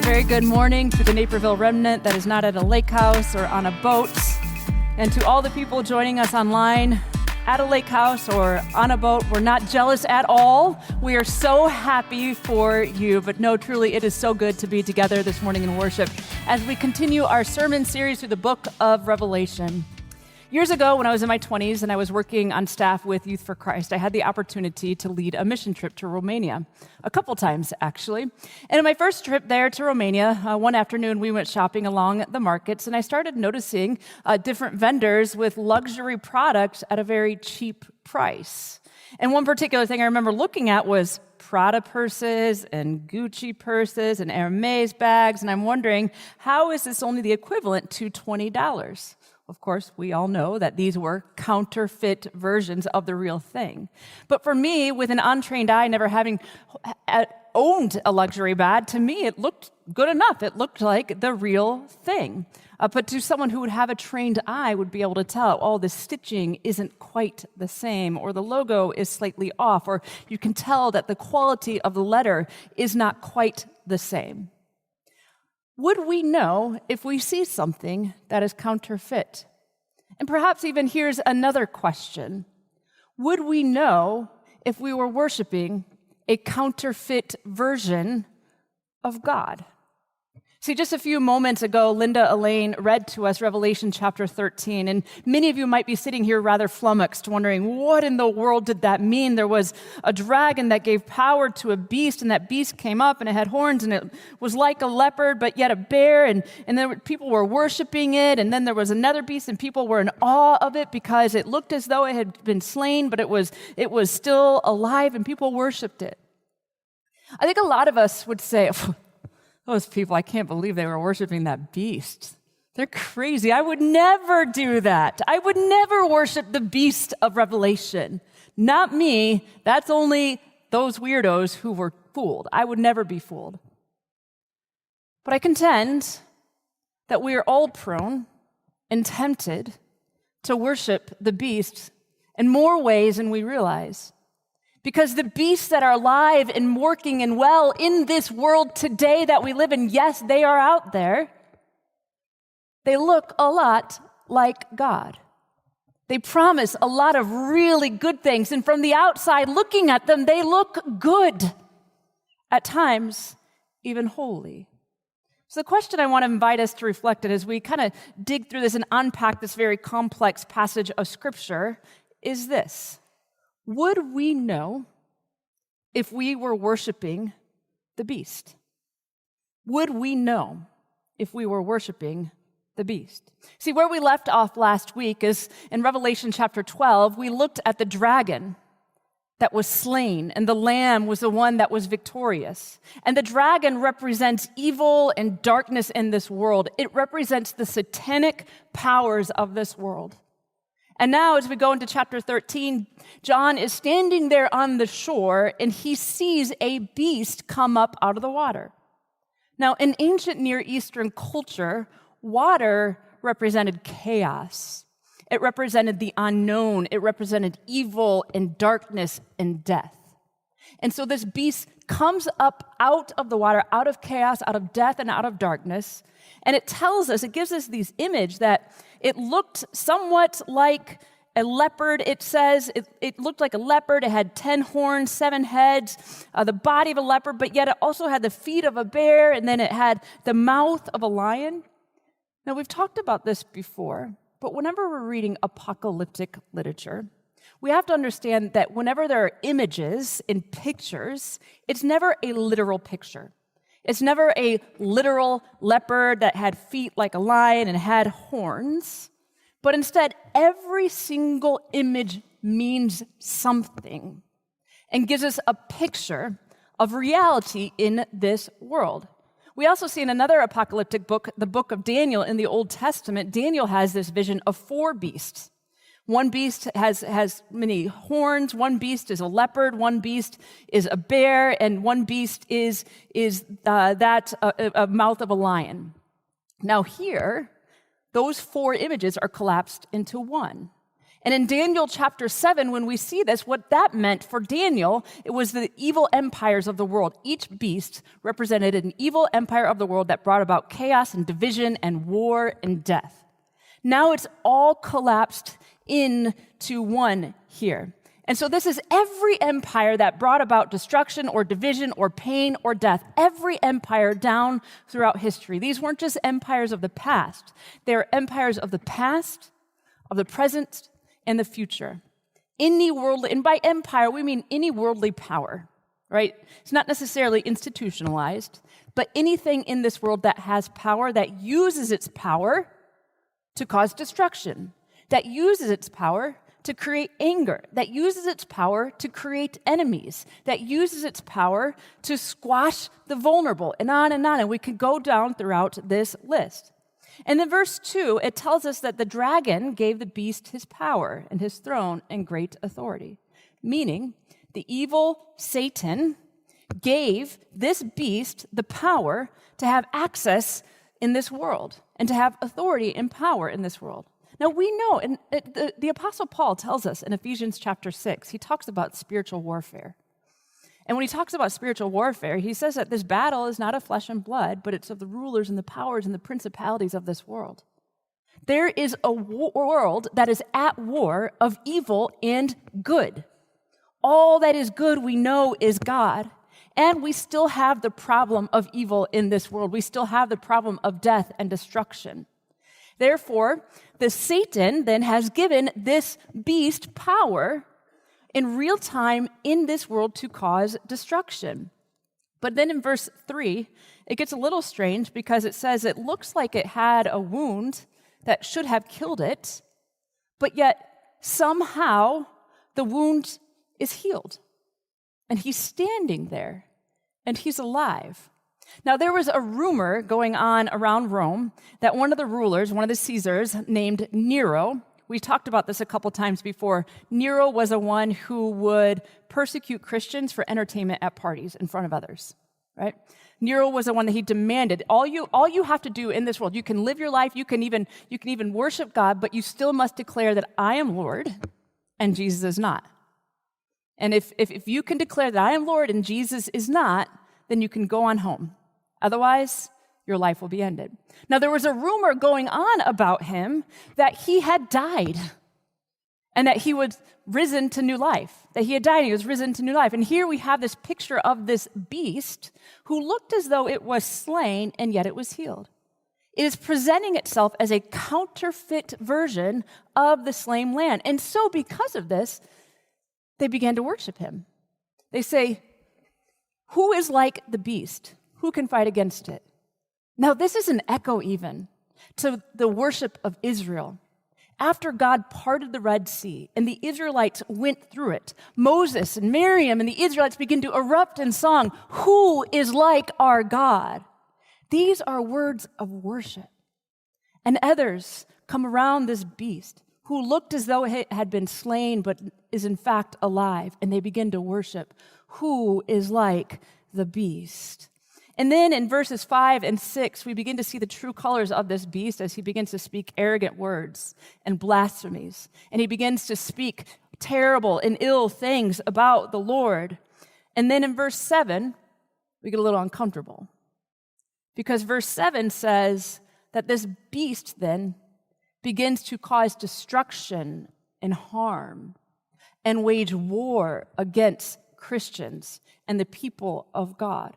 very good morning to the Naperville remnant that is not at a lake house or on a boat, and to all the people joining us online at a lake house or on a boat. We're not jealous at all. We are so happy for you, but no, truly, it is so good to be together this morning in worship as we continue our sermon series through the book of Revelation. Years ago, when I was in my 20s and I was working on staff with Youth for Christ, I had the opportunity to lead a mission trip to Romania, a couple times, actually. And in my first trip there to Romania, one afternoon we went shopping along the markets, and I started noticing different vendors with luxury products at a very cheap price. And one particular thing I remember looking at was Prada purses and Gucci purses and Hermes bags, and I'm wondering, how is this only the equivalent to $20? Of course, we all know that these were counterfeit versions of the real thing. But for me, with an untrained eye, never having owned a luxury bag, to me it looked good enough. It looked like the real thing. But to someone who would have a trained eye would be able to tell, oh, the stitching isn't quite the same, or the logo is slightly off, or you can tell that the quality of the letter is not quite the same. Would we know if we see something that is counterfeit? And perhaps even here's another question. Would we know if we were worshiping a counterfeit version of God? See, just a few moments ago, Linda Elaine read to us Revelation chapter 13, and many of you might be sitting here rather flummoxed, wondering, what in the world did that mean? There was a dragon that gave power to a beast, and that beast came up, and it had horns, and it was like a leopard, but yet a bear, and then people were worshiping it, and then there was another beast, and people were in awe of it because it looked as though it had been slain, but it was still alive, and people worshiped it. I think a lot of us would say, those people, I can't believe they were worshiping that beast. They're crazy. I would never do that. I would never worship the beast of Revelation. Not me. That's only those weirdos who were fooled. I would never be fooled. But I contend that we are all prone and tempted to worship the beast in more ways than we realize. Because the beasts that are alive and working and well in this world today that we live in, yes, they are out there. They look a lot like God. They promise a lot of really good things. And from the outside, looking at them, they look good. At times, even holy. So the question I want to invite us to reflect on as we kind of dig through this and unpack this very complex passage of Scripture is this. Would we know if we were worshiping the beast? Would we know if we were worshiping the beast? See, where we left off last week is in Revelation chapter 12, we looked at the dragon that was slain, and the lamb was the one that was victorious. And the dragon represents evil and darkness in this world. It represents the satanic powers of this world. And now, as we go into chapter 13, John is standing there on the shore, and he sees a beast come up out of the water. Now, in ancient Near Eastern culture, water represented chaos. It represented the unknown. It represented evil and darkness and death. And so this beast comes up out of the water, out of chaos, out of death, and out of darkness. And it tells us, it gives us these image that it looked somewhat like a leopard. It says it looked like a leopard. It had 10 horns, 7 heads, the body of a leopard, but yet it also had the feet of a bear, and then it had the mouth of a lion. Now, we've talked about this before, but whenever we're reading apocalyptic literature, we have to understand that whenever there are images in pictures, it's never a literal picture. It's never a literal leopard that had feet like a lion and had horns, but instead, every single image means something and gives us a picture of reality in this world. We also see in another apocalyptic book, the book of Daniel in the Old Testament, Daniel has this vision of 4 beasts. One beast has many horns, one beast is a leopard, one beast is a bear, and one beast is a mouth of a lion. Now here, those 4 images are collapsed into one. And in Daniel chapter 7, when we see this, what that meant for Daniel, it was the evil empires of the world. Each beast represented an evil empire of the world that brought about chaos and division and war and death. Now it's all collapsed into one here. And so this is every empire that brought about destruction or division or pain or death. Every empire down throughout history. These weren't just empires of the past. They are empires of the past, of the present, and the future. Any worldly, and by empire, we mean any worldly power, right? It's not necessarily institutionalized, but anything in this world that has power, that uses its power to cause destruction, that uses its power to create anger, that uses its power to create enemies, that uses its power to squash the vulnerable, and on, and we could go down throughout this list. And in verse 2, it tells us that the dragon gave the beast his power and his throne and great authority, meaning the evil Satan gave this beast the power to have access in this world and to have authority and power in this world. Now we know, and the Apostle Paul tells us in Ephesians chapter 6, he talks about spiritual warfare. And when he talks about spiritual warfare, he says that this battle is not of flesh and blood, but it's of the rulers and the powers and the principalities of this world. There is a world that is at war of evil and good. All that is good we know is God. And we still have the problem of evil in this world. We still have the problem of death and destruction. Therefore, the Satan then has given this beast power in real time in this world to cause destruction. But then in verse 3, it gets a little strange because it says it looks like it had a wound that should have killed it, but yet somehow the wound is healed. And he's standing there, and he's alive. Now, there was a rumor going on around Rome that one of the rulers, one of the Caesars, named Nero, we talked about this a couple times before. Nero was a one who would persecute Christians for entertainment at parties in front of others, right? Nero was the one that he demanded, all you have to do in this world, you can live your life, you can even worship God, but you still must declare that I am Lord and Jesus is not. And if you can declare that I am Lord and Jesus is not, then you can go on home. Otherwise, your life will be ended. Now, there was a rumor going on about him that he had died and that he was risen to new life, that he had died and he was risen to new life. And here we have this picture of this beast who looked as though it was slain and yet it was healed. It is presenting itself as a counterfeit version of the slain lamb. And so because of this, they began to worship him. They say, who is like the beast? Who can fight against it? Now, this is an echo even to the worship of Israel. After God parted the Red Sea and the Israelites went through it, Moses and Miriam and the Israelites begin to erupt in song, who is like our God? These are words of worship. And others come around this beast who looked as though it had been slain but is in fact alive, and they begin to worship, who is like the beast? And then in verses 5 and 6, we begin to see the true colors of this beast as he begins to speak arrogant words and blasphemies. And he begins to speak terrible and ill things about the Lord. And then in verse 7, we get a little uncomfortable. Because verse 7 says that this beast then begins to cause destruction and harm and wage war against Christians and the people of God.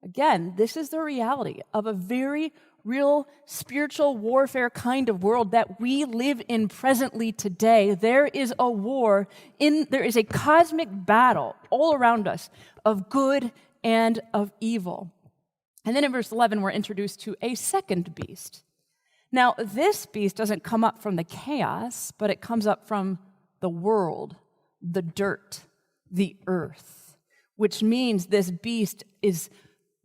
Again, this is the reality of a very real spiritual warfare kind of world that we live in presently today. There is a war, there is a cosmic battle all around us of good and of evil. And then in verse 11, we're introduced to a second beast. Now, this beast doesn't come up from the chaos, but it comes up from the world, the dirt, the earth, which means this beast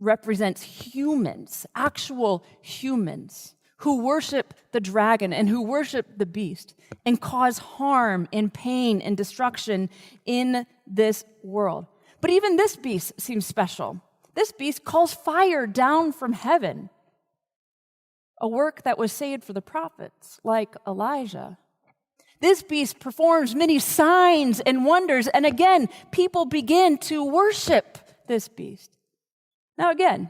represents humans, actual humans, who worship the dragon and who worship the beast and cause harm and pain and destruction in this world. But even this beast seems special. This beast calls fire down from heaven, a work that was saved for the prophets like Elijah. This beast performs many signs and wonders, and again, people begin to worship this beast. Now again,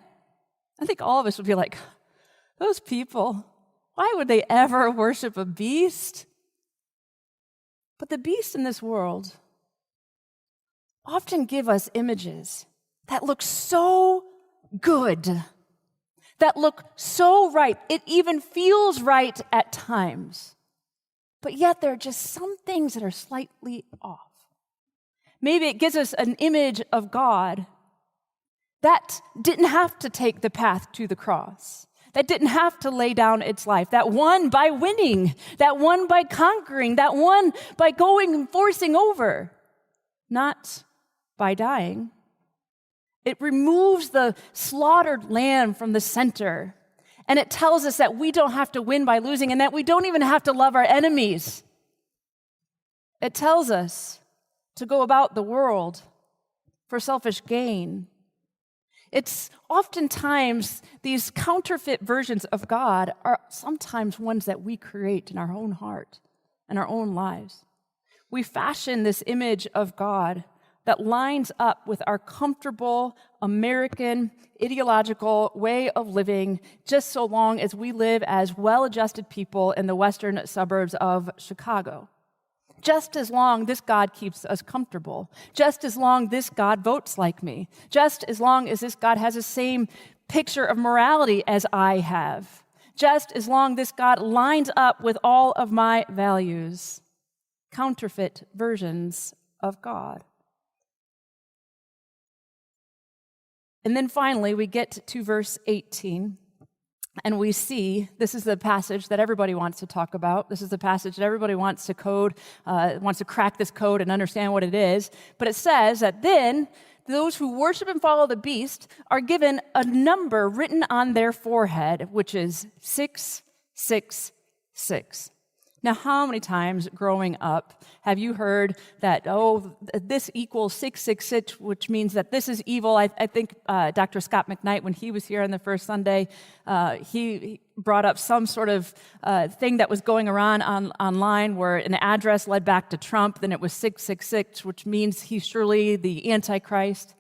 I think all of us would be like, those people, why would they ever worship a beast? But the beasts in this world often give us images that look so good, that look so right. It even feels right at times. But yet there are just some things that are slightly off. Maybe it gives us an image of God that didn't have to take the path to the cross, that didn't have to lay down its life, that won by winning, that won by conquering, that won by going and forcing over, not by dying. It removes the slaughtered lamb from the center, and it tells us that we don't have to win by losing and that we don't even have to love our enemies. It tells us to go about the world for selfish gain. It's oftentimes these counterfeit versions of God are sometimes ones that we create in our own heart and our own lives. We fashion this image of God that lines up with our comfortable American ideological way of living, just so long as we live as well-adjusted people in the western suburbs of Chicago. Just as long this God keeps us comfortable, just as long this God votes like me, just as long as this God has the same picture of morality as I have, just as long this God lines up with all of my values. Counterfeit versions of God. And then finally, we get to verse 18, and we see this is the passage that everybody wants to talk about. This is the passage that everybody wants to wants to crack this code and understand what it is. But it says that then those who worship and follow the beast are given a number written on their forehead, which is 666. Now, how many times growing up have you heard that, this equals 666, which means that this is evil? I think Dr. Scott McKnight, when he was here on the first Sunday, he brought up some sort of thing that was going around online where an address led back to Trump, then it was 666, which means he's surely the Antichrist.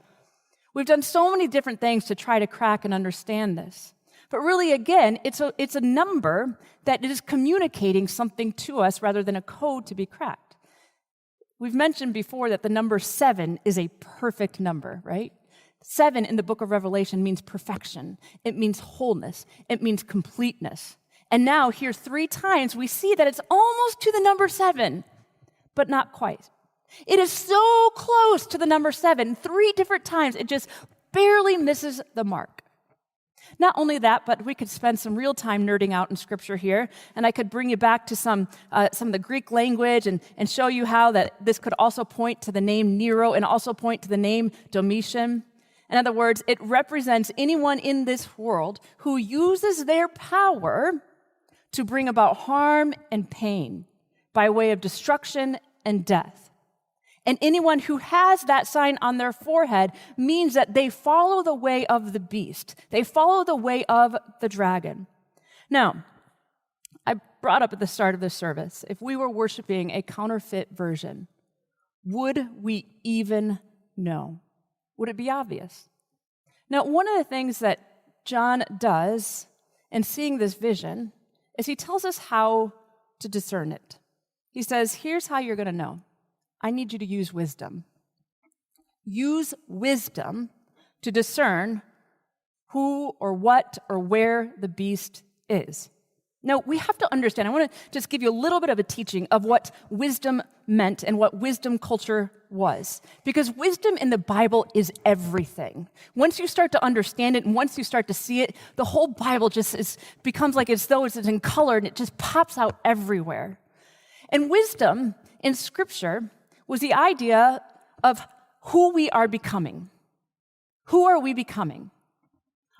We've done so many different things to try to crack and understand this. But really, again, it's a number that is communicating something to us rather than a code to be cracked. We've mentioned before that the number 7 is a perfect number, right? 7 in the book of Revelation means perfection. It means wholeness. It means completeness. And now here 3 times we see that it's almost to the number 7, but not quite. It is so close to the number 7. 3 different times it just barely misses the mark. Not only that, but we could spend some real time nerding out in Scripture here, and I could bring you back to some of the Greek language and show you how that this could also point to the name Nero and also point to the name Domitian. In other words, it represents anyone in this world who uses their power to bring about harm and pain by way of destruction and death. And anyone who has that sign on their forehead means that they follow the way of the beast. They follow the way of the dragon. Now, I brought up at the start of this service, if we were worshiping a counterfeit version, would we even know? Would it be obvious? Now, one of the things that John does in seeing this vision is he tells us how to discern it. He says, here's how you're going to know. I need you to use wisdom. Use wisdom to discern who or what or where the beast is. Now, we have to understand, I want to just give you a little bit of a teaching of what wisdom meant and what wisdom culture was. Because wisdom in the Bible is everything. Once you start to understand it and once you start to see it, the whole Bible just becomes like as though it's in color and it just pops out everywhere. And wisdom in Scripture was the idea of who we are becoming. Who are we becoming?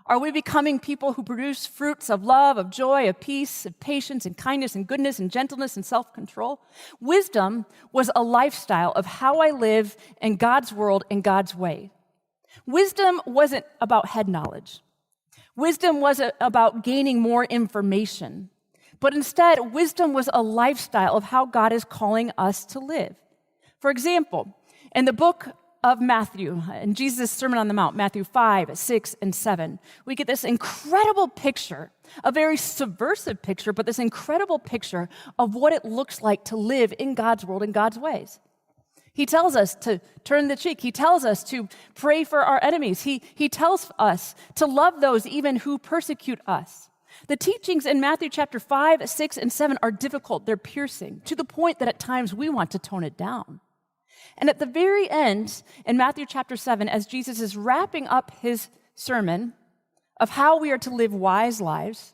Are we becoming people who produce fruits of love, of joy, of peace, of patience, and kindness, and goodness, and gentleness, and self-control? Wisdom was a lifestyle of how I live in God's world in God's way. Wisdom wasn't about head knowledge. Wisdom wasn't about gaining more information. But instead, wisdom was a lifestyle of how God is calling us to live. For example, in the book of Matthew, in Jesus' Sermon on the Mount, Matthew 5, 6, and 7, we get this incredible picture, a very subversive picture, but this incredible picture of what it looks like to live in God's world, in God's ways. He tells us to turn the cheek. He tells us to pray for our enemies. He tells us to love those even who persecute us. The teachings in Matthew chapter 5, 6, and 7 are difficult. They're piercing, to the point that at times we want to tone it down. And at the very end, in Matthew chapter 7, as Jesus is wrapping up his sermon of how we are to live wise lives,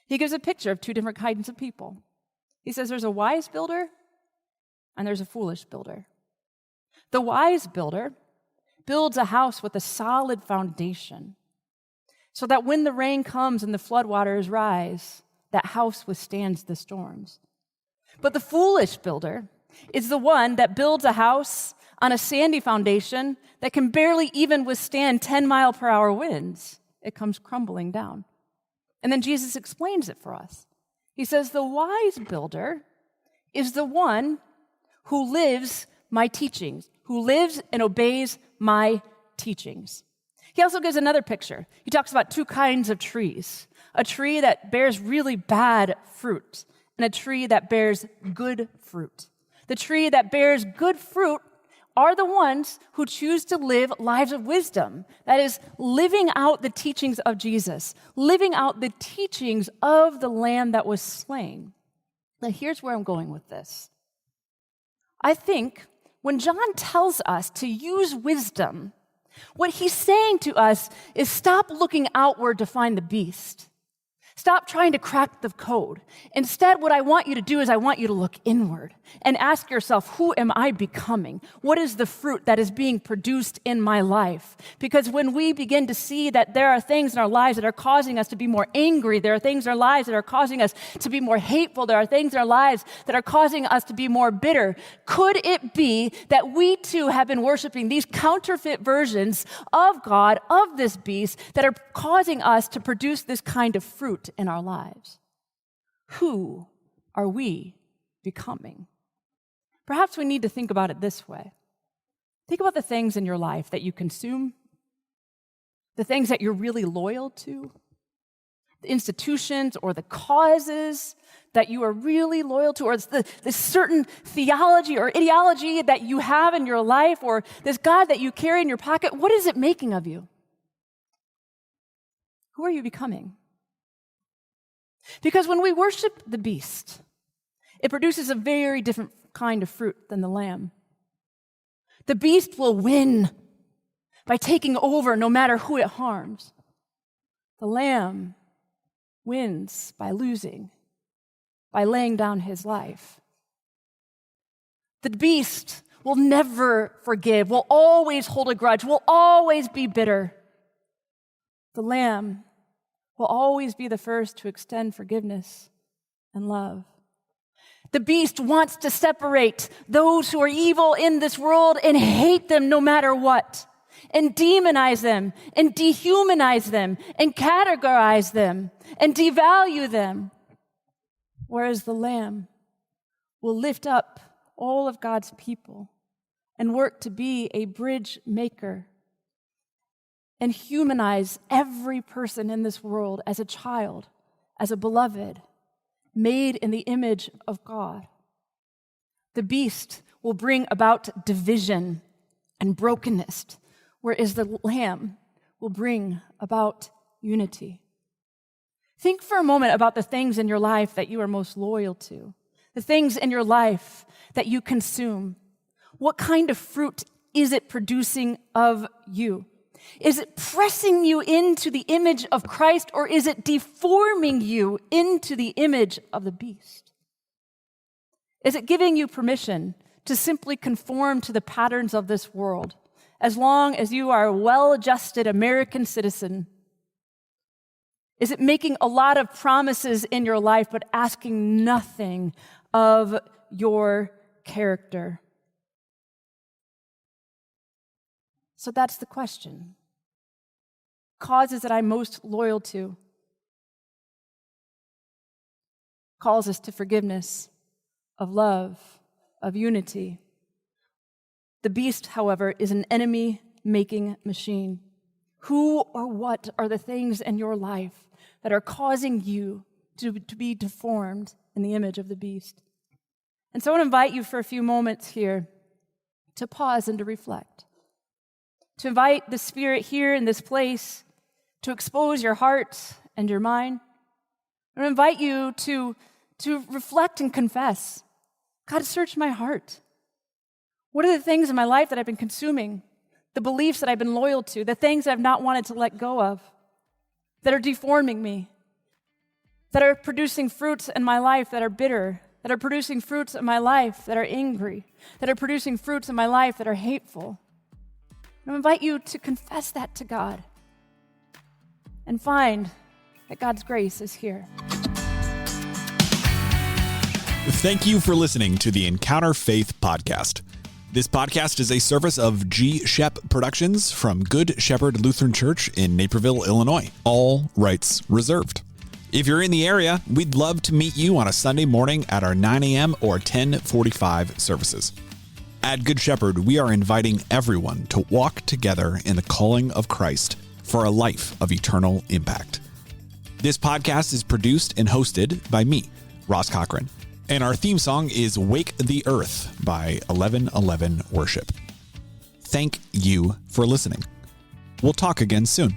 he gives a picture of two different kinds of people. He says there's a wise builder and there's a foolish builder. The wise builder builds a house with a solid foundation so that when the rain comes and the floodwaters rise, that house withstands the storms. But the foolish builder is the one that builds a house on a sandy foundation that can barely even withstand 10-mile-per-hour winds. It comes crumbling down. And then Jesus explains it for us. He says, the wise builder is the one who lives my teachings, who lives and obeys my teachings. He also gives another picture. He talks about two kinds of trees, a tree that bears really bad fruit and a tree that bears good fruit. The tree that bears good fruit are the ones who choose to live lives of wisdom. That is, living out the teachings of Jesus, living out the teachings of the Lamb that was slain. Now, here's where I'm going with this. I think when John tells us to use wisdom, what he's saying to us is stop looking outward to find the beast. Stop trying to crack the code. Instead, what I want you to do is I want you to look inward and ask yourself, who am I becoming? What is the fruit that is being produced in my life? Because when we begin to see that there are things in our lives that are causing us to be more angry, there are things in our lives that are causing us to be more hateful, there are things in our lives that are causing us to be more bitter, could it be that we too have been worshiping these counterfeit versions of God, of this beast, that are causing us to produce this kind of fruit in our lives? Who are we becoming? Perhaps we need to think about it this way. Think about the things in your life that you consume, the things that you're really loyal to, the institutions or the causes that you are really loyal to, or the certain theology or ideology that you have in your life, or this God that you carry in your pocket. What is it making of you? Who are you becoming? Because when we worship the beast, it produces a very different kind of fruit than the lamb. The beast will win by taking over no matter who it harms. The lamb wins by losing, by laying down his life. The beast will never forgive, will always hold a grudge, will always be bitter. The lamb will always be the first to extend forgiveness and love. The beast wants to separate those who are evil in this world and hate them no matter what, and demonize them, and dehumanize them, and categorize them, and devalue them. Whereas the Lamb will lift up all of God's people and work to be a bridge maker and humanize every person in this world as a child, as a beloved, made in the image of God. The beast will bring about division and brokenness, whereas the Lamb will bring about unity. Think for a moment about the things in your life that you are most loyal to, the things in your life that you consume. What kind of fruit is it producing of you? Is it pressing you into the image of Christ, or is it deforming you into the image of the beast? Is it giving you permission to simply conform to the patterns of this world, as long as you are a well-adjusted American citizen? Is it making a lot of promises in your life, but asking nothing of your character? So that's the question. Causes that I'm most loyal to. calls us to forgiveness, of love, of unity. The beast, however, is an enemy-making machine. Who or what are the things in your life that are causing you to be deformed in the image of the beast? And so I want to invite you for a few moments here to pause and to reflect, to invite the Spirit here in this place to expose your heart and your mind. I want to invite you to reflect and confess. God, search my heart. What are the things in my life that I've been consuming? The beliefs that I've been loyal to, the things I've not wanted to let go of, that are deforming me, that are producing fruits in my life that are bitter, that are producing fruits in my life that are angry, that are producing fruits in my life that are hateful. I invite you to confess that to God and find that God's grace is here. Thank you for listening to the Encounter Faith podcast. This podcast is a service of G. Shep Productions from Good Shepherd Lutheran Church in Naperville, Illinois. All rights reserved. If you're in the area, we'd love to meet you on a Sunday morning at our 9 a.m. or 10:45 services. At Good Shepherd, we are inviting everyone to walk together in the calling of Christ for a life of eternal impact. This podcast is produced and hosted by me, Ross Cochran. And our theme song is Wake the Earth by 1111 Worship. Thank you for listening. We'll talk again soon.